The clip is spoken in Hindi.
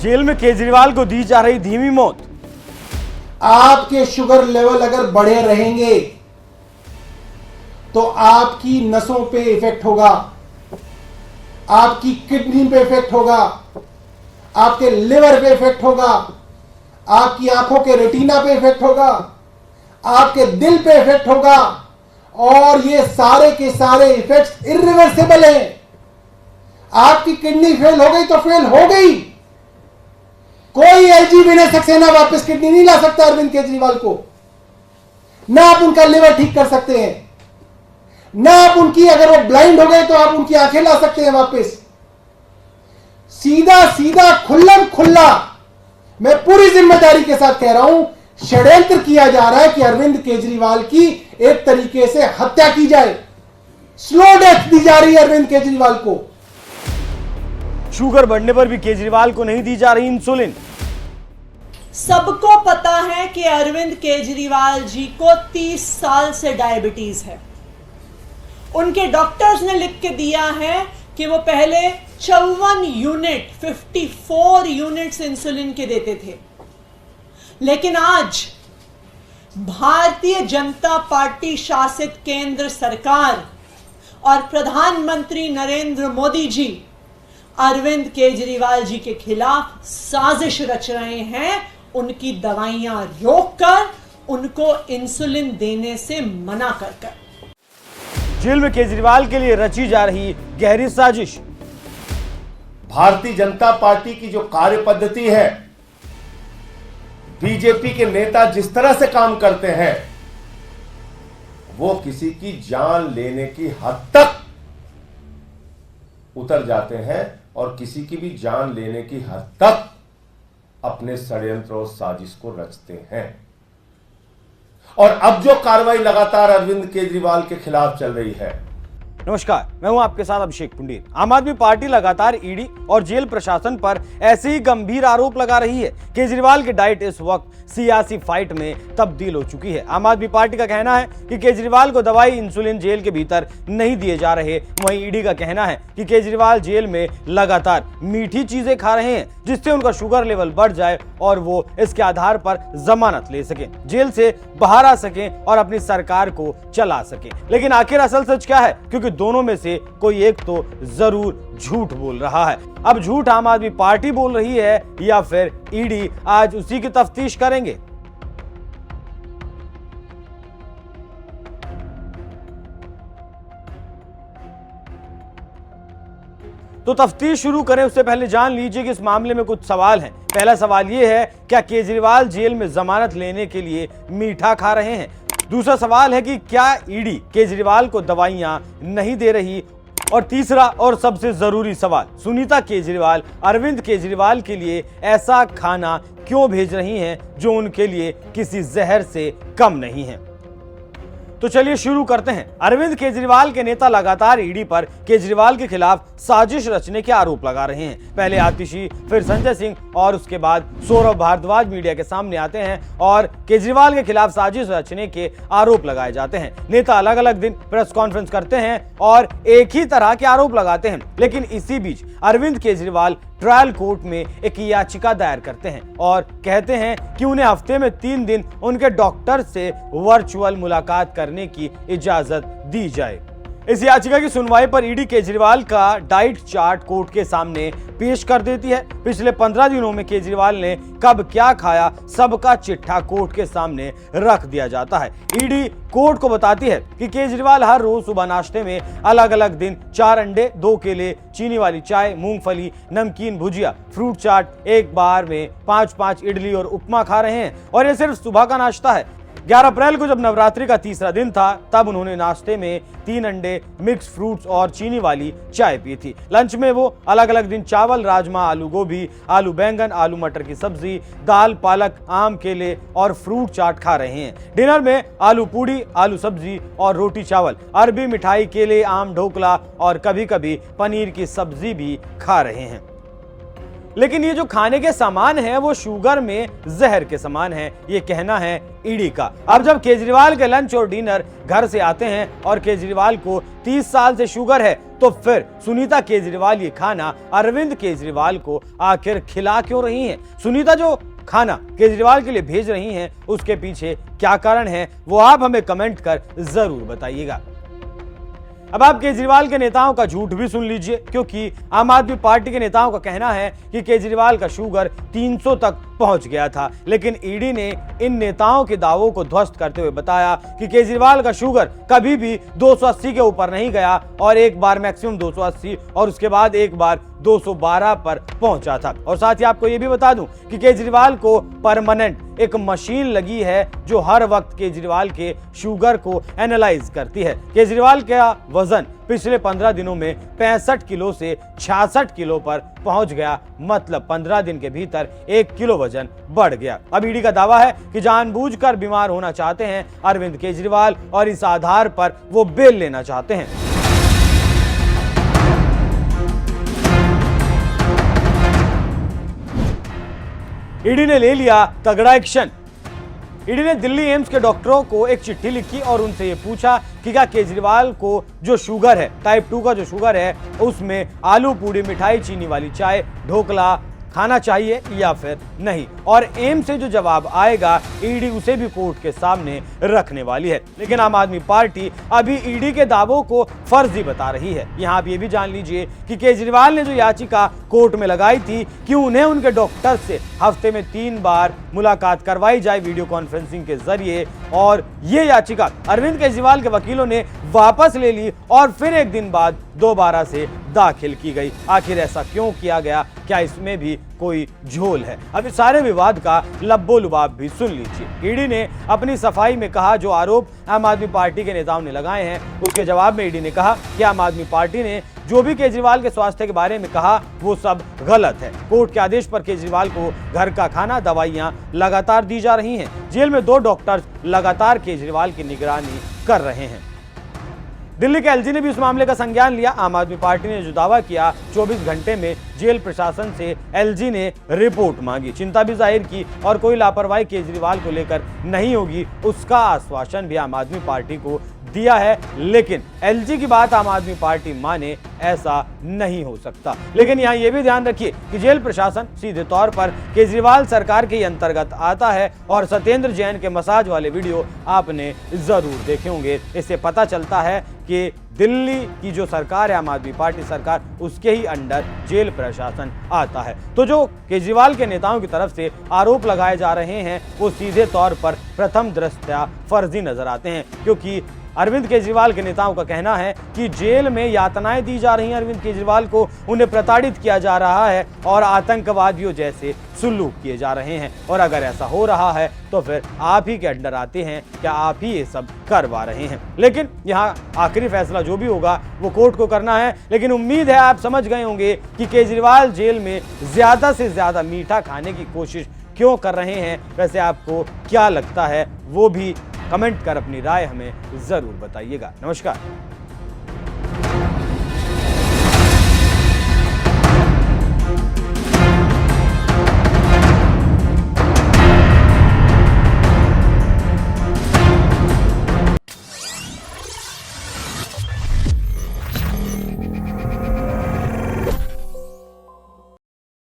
जेल में केजरीवाल को दी जा रही धीमी मौत। आपके शुगर लेवल अगर बढ़े रहेंगे तो आपकी नसों पे इफेक्ट होगा, आपकी किडनी पे इफेक्ट होगा, आपके लिवर पे इफेक्ट होगा, आपकी आंखों के रेटिना पे इफेक्ट होगा, आपके दिल पे इफेक्ट होगा, और ये सारे के सारे इफेक्ट्स इरिवर्सिबल हैं। आपकी किडनी फेल हो गई तो फेल हो गई। कोई एलजी विनय सक्सेना वापस किडनी नहीं ला सकता अरविंद केजरीवाल को। ना आप उनका लिवर ठीक कर सकते हैं, ना आप उनकी, अगर वो ब्लाइंड हो गए तो आप उनकी आंखें ला सकते हैं वापस। सीधा सीधा खुल्लम खुल्ला मैं पूरी जिम्मेदारी के साथ कह रहा हूं, षड्यंत्र किया जा रहा है कि अरविंद केजरीवाल की एक तरीके से हत्या की जाए। स्लो डेथ दी जा रही है अरविंद केजरीवाल को। शुगर बढ़ने पर भी केजरीवाल को नहीं दी जा रही इंसुलिन। सबको पता है कि अरविंद केजरीवाल जी को 30 साल से डायबिटीज है। उनके डॉक्टर्स ने लिख के दिया है कि वो पहले 54 यूनिट्स इंसुलिन के देते थे, लेकिन आज भारतीय जनता पार्टी शासित केंद्र सरकार और प्रधानमंत्री नरेंद्र मोदी जी अरविंद केजरीवाल जी के खिलाफ साजिश रच रहे हैं, उनकी दवाइयां रोककर उनको इंसुलिन देने से मना कर। जेल में केजरीवाल के लिए रची जा रही गहरी साजिश। भारतीय जनता पार्टी की जो कार्य पद्धति है, बीजेपी के नेता जिस तरह से काम करते हैं, वो किसी की जान लेने की हद तक उतर जाते हैं और किसी की भी जान लेने की हद तक अपने षड्यंत्र और साजिश को रचते हैं। और अब जो कार्रवाई लगातार अरविंद केजरीवाल के खिलाफ चल रही है। नमस्कार, मैं हूं आपके साथ अभिषेक पुंडीर। आम आदमी पार्टी लगातार ईडी और जेल प्रशासन पर ऐसे ही गंभीर आरोप लगा रही है। केजरीवाल की डाइट इस वक्त सियासी फाइट में तब्दील हो चुकी है। आम आदमी पार्टी का कहना है कि केजरीवाल को दवाई इंसुलिन जेल के भीतर नहीं दिए जा रहे। वहीं ईडी का कहना है कि केजरीवाल जेल में लगातार मीठी चीजें खा रहे हैं, जिससे उनका शुगर लेवल बढ़ जाए और वो इसके आधार पर जमानत ले सके, जेल से बाहर आ सके और अपनी सरकार को चला सके। लेकिन आखिर असल सच क्या है? क्योंकि दोनों में से कोई एक तो जरूर झूठ बोल रहा है। अब झूठ आम आदमी पार्टी बोल रही है या फिर ईडी आज उसी की तफ्तीश करेंगे। तो तफ्तीश शुरू करें उससे पहले जान लीजिए कि इस मामले में कुछ सवाल हैं। पहला सवाल यह है, क्या केजरीवाल जेल में जमानत लेने के लिए मीठा खा रहे हैं? दूसरा सवाल है कि क्या ईडी केजरीवाल को दवाइयां नहीं दे रही? और तीसरा और सबसे जरूरी सवाल, सुनीता केजरीवाल अरविंद केजरीवाल के लिए ऐसा खाना क्यों भेज रही हैं जो उनके लिए किसी जहर से कम नहीं है? तो चलिए शुरू करते हैं। अरविंद केजरीवाल के नेता लगातार ईडी पर केजरीवाल के खिलाफ साजिश रचने के आरोप लगा रहे हैं। पहले आतिशी, फिर संजय सिंह और उसके बाद सौरभ भारद्वाज मीडिया के सामने आते हैं और केजरीवाल के खिलाफ साजिश रचने के आरोप लगाए जाते हैं। नेता अलग अलग दिन प्रेस कॉन्फ्रेंस करते हैं और एक ही तरह के आरोप लगाते हैं, लेकिन इसी बीच अरविंद केजरीवाल ट्रायल कोर्ट में एक याचिका दायर करते हैं और कहते हैं कि उन्हें हफ्ते में 3 दिन उनके डॉक्टर से वर्चुअल मुलाकात करने की इजाजत दी जाए। इस याचिका की सुनवाई पर ईडी केजरीवाल का डाइट चार्ट कोर्ट के सामने पेश कर देती है। पिछले 15 दिनों में केजरीवाल ने कब क्या खाया, सबका चिट्ठा कोर्ट के सामने रख दिया जाता है। ईडी कोर्ट को बताती है कि केजरीवाल हर रोज सुबह नाश्ते में अलग अलग दिन 4 अंडे, 2 केले, चीनी वाली चाय, मूंगफली, नमकीन, भुजिया, फ्रूट चाट, एक बार में 5-5 इडली और उपमा खा रहे हैं और ये सिर्फ सुबह का नाश्ता है। 11 अप्रैल को जब नवरात्रि का तीसरा दिन था, तब उन्होंने नाश्ते में 3 अंडे, मिक्स फ्रूट्स और चीनी वाली चाय पी थी। लंच में वो अलग अलग दिन चावल, राजमा, आलू गोभी, आलू बैंगन, आलू मटर की सब्जी, दाल, पालक, आम, केले और फ्रूट चाट खा रहे हैं। डिनर में आलू पूड़ी, आलू सब्जी और रोटी चावल, अरबी मिठाई, केले, आम, ढोकला और कभी कभी पनीर की सब्जी भी खा रहे हैं। लेकिन ये जो खाने के सामान है वो शुगर में जहर के समान है, ये कहना है ईडी का। अब जब केजरीवाल के लंच और डिनर घर से आते हैं और केजरीवाल को 30 साल से शुगर है, तो फिर सुनीता केजरीवाल ये खाना अरविंद केजरीवाल को आखिर खिला क्यों रही हैं? सुनीता जो खाना केजरीवाल के लिए भेज रही हैं, उसके पीछे क्या कारण है, वो आप हमें कमेंट कर जरूर बताइएगा। अब आप केजरीवाल के नेताओं का झूठ भी सुन लीजिए, क्योंकि आम आदमी पार्टी के नेताओं का कहना है कि केजरीवाल का शुगर 300 तक पहुंच गया था, लेकिन ईडी ने इन नेताओं के दावों को ध्वस्त करते हुए बताया कि केजरीवाल का शुगर कभी भी 280 के ऊपर नहीं गया और एक बार मैक्सिमम 280 और उसके बाद एक बार 212 पर पहुंचा था। और साथ ही आपको यह भी बता दूं कि केजरीवाल को परमानेंट एक मशीन लगी है जो हर वक्त केजरीवाल के शुगर को एनालाइज करती है। केजरीवाल का वजन पिछले 15 दिनों में 65 किलो से 66 किलो पर पहुंच गया, मतलब 15 दिन के भीतर 1 किलो वजन बढ़ गया। अब ईडी का दावा है कि जानबूझकर बीमार होना चाहते हैं अरविंद केजरीवाल और इस आधार पर वो बेल लेना चाहते हैं। ईडी ने ले लिया तगड़ा एक्शन। ईडी ने दिल्ली एम्स के डॉक्टरों को एक चिट्ठी लिखी और उनसे ये पूछा कि क्या केजरीवाल को जो शुगर है, टाइप 2 का जो शुगर है, उसमें आलू पूड़ी, मिठाई, चीनी वाली चाय, ढोकला खाना चाहिए या फिर नहीं। और एम्स से जो जवाब आएगा ईडी उसे भी कोर्ट के सामने रखने वाली है। लेकिन आम आदमी पार्टी अभी ईडी के दावों को फर्जी बता रही है। यहाँ आप ये भी जान लीजिए कि केजरीवाल ने जो याचिका कोर्ट में लगाई थी कि उन्हें उनके डॉक्टर से हफ्ते में 3 बार मुलाकात करवाई जाए वीडियो कॉन्फ्रेंसिंग के जरिए, और ये याचिका अरविंद केजरीवाल के वकीलों ने वापस ले ली और फिर एक दिन बाद दोबारा से दाखिल की गई। आखिर ऐसा क्यों किया गया? क्या इसमें भी कोई झोल है? अब इस सारे विवाद का लब्बो लुबाब भी सुन लीजिए। ईडी ने अपनी सफाई में कहा जो आरोप आम आदमी पार्टी के नेताओं ने लगाए हैं, उसके जवाब में ईडी ने कहा कि आम आदमी पार्टी ने जो भी केजरीवाल के स्वास्थ्य के बारे में कहा वो सब गलत है। कोर्ट के आदेश पर केजरीवाल को घर का खाना, दवाइयां लगातार दी जा रही हैं। जेल में 2 डॉक्टर्स लगातार केजरीवाल की निगरानी कर रहे हैं। दिल्ली के एलजी ने भी इस मामले का संज्ञान लिया। आम आदमी पार्टी ने जो दावा किया 24 घंटे में जेल प्रशासन से एलजी ने रिपोर्ट मांगी, चिंता भी जाहिर की और कोई लापरवाही केजरीवाल को लेकर नहीं होगी उसका आश्वासन भी आम आदमी पार्टी को दिया है। लेकिन एलजी की बात आम आदमी पार्टी माने ऐसा नहीं हो सकता। लेकिन यहाँ ये भी ध्यान रखिए कि जेल प्रशासन सीधे तौर पर केजरीवाल सरकार के अंतर्गत आता है और सत्येंद्र जैन के मसाज वाले वीडियो आपने जरूर देखे होंगे। इससे पता चलता है कि दिल्ली की जो सरकार है, आम आदमी पार्टी सरकार, उसके ही अंडर जेल प्रशासन आता है। तो जो केजरीवाल के नेताओं की तरफ से आरोप लगाए जा रहे हैं वो सीधे तौर पर प्रथम दृष्टया फर्जी नजर आते हैं, क्योंकि अरविंद केजरीवाल के नेताओं का कहना है कि जेल में यातनाएं दी जा रही हैं अरविंद केजरीवाल को, उन्हें प्रताड़ित किया जा रहा है और आतंकवादियों जैसे सुलूक किए जा रहे हैं। और अगर ऐसा हो रहा है तो फिर आप ही के अंडर आते हैं, क्या आप ही ये सब करवा रहे हैं? लेकिन यहाँ आखिरी फैसला जो भी होगा वो कोर्ट को करना है। लेकिन उम्मीद है आप समझ गए होंगे कि केजरीवाल जेल में ज्यादा से ज्यादा मीठा खाने की कोशिश क्यों कर रहे हैं। वैसे आपको क्या लगता है वो भी कमेंट कर अपनी राय हमें जरूर बताइएगा। नमस्कार।